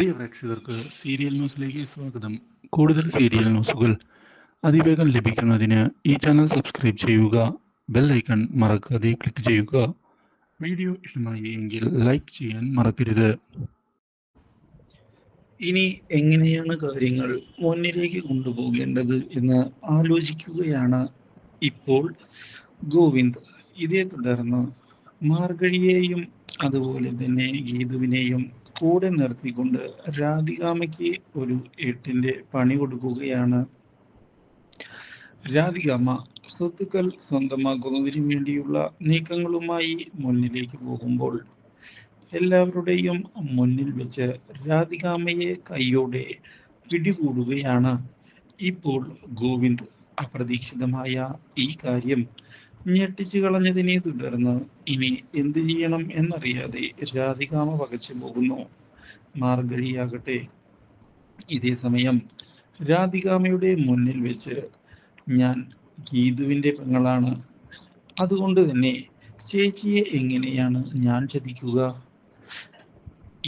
പ്രിയ പ്രേക്ഷകർക്ക് സീരിയൽ ന്യൂസിലേക്ക് സ്വാഗതം. കൂടുതൽ സീരിയൽ ന്യൂസുകൾ അതിവേഗം ലഭിക്കുന്നതിന് ഈ ചാനൽ സബ്സ്ക്രൈബ് ചെയ്യുക. ബെൽ ഐക്കൺ മറക്കാതെ ക്ലിക്ക് ചെയ്യുക. വീഡിയോ ഇഷ്ടമായി എങ്കിൽ ലൈക്ക് ചെയ്യാൻ മറക്കരുത്. ഇനി എങ്ങനെയാണ് കാര്യങ്ങൾ മുന്നിലേക്ക് കൊണ്ടുപോകേണ്ടത് എന്ന് ആലോചിക്കുകയാണ് ഇപ്പോൾ ഗോവിന്ദ്. ഇതേ തുടർന്ന് മാർഗഴിയെയും അതുപോലെ തന്നെ ഗീതുവിനെയും കൂടെ നിർത്തിക്കൊണ്ട് രാധികാമ്മയ്ക്ക് ഒരു എട്ടിന്റെ പണി കൊടുക്കുകയാണ്. രാധികാമ്മ സ്വത്തുക്കൾ സ്വന്തമാക്കുന്നതിന് വേണ്ടിയുള്ള നീക്കങ്ങളുമായി മുന്നിലേക്ക് പോകുമ്പോൾ എല്ലാവരുടെയും മുന്നിൽ വെച്ച് രാധികാമ്മയെ കൈയോടെ പിടികൂടുകയാണ് ഇപ്പോൾ ഗോവിന്ദ്. അപ്രതീക്ഷിതമായ ഈ കാര്യം ഞെട്ടിച്ചു കളഞ്ഞതിനെ തുടർന്ന് ഇനി എന്തു ചെയ്യണം എന്നറിയാതെ രാധികാമ്മ പകച്ചു പോകുന്നു. മാർഗഴിയാകട്ടെ ഇതേ സമയം രാധികാമ്മയുടെ മുന്നിൽ വെച്ച് ഞാൻ ഗീതുവിൻ്റെ പെങ്ങളാണ്, അതുകൊണ്ട് തന്നെ ചേച്ചിയെ എങ്ങനെയാണ് ഞാൻ ചതിക്കുക?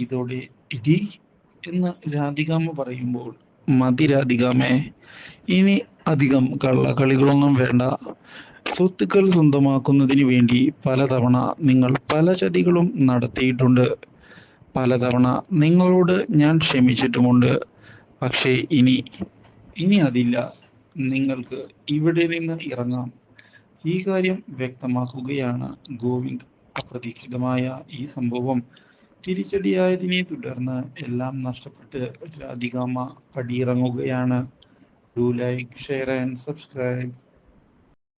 ഇതോടെ ഇടി എന്ന് രാധികാമ്മ പറയുമ്പോൾ, മതി രാധികാമ്മേ, ഇനി അധികം കള്ളക്കളികളൊന്നും വേണ്ട. സ്വത്തുക്കൾ സ്വന്തമാക്കുന്നതിന് വേണ്ടി പലതവണ നിങ്ങൾ പല ചതികളും നടത്തിയിട്ടുണ്ട്. പലതവണ നിങ്ങളോട് ഞാൻ ക്ഷമിച്ചിട്ടുമുണ്ട്. പക്ഷേ ഇനി അതില്ല. നിങ്ങൾക്ക് ഇവിടെ നിന്ന് ഇറങ്ങാം. ഈ കാര്യം വ്യക്തമാക്കുകയാണ് ഗോവിന്ദ്. അപ്രതീക്ഷിതമായ ഈ സംഭവം തിരിച്ചടിയായതിനെ തുടർന്ന് എല്ലാം നഷ്ടപ്പെട്ട് രാധികാമ്മ പടിയിറങ്ങുകയാണ്. Do like, share and subscribe.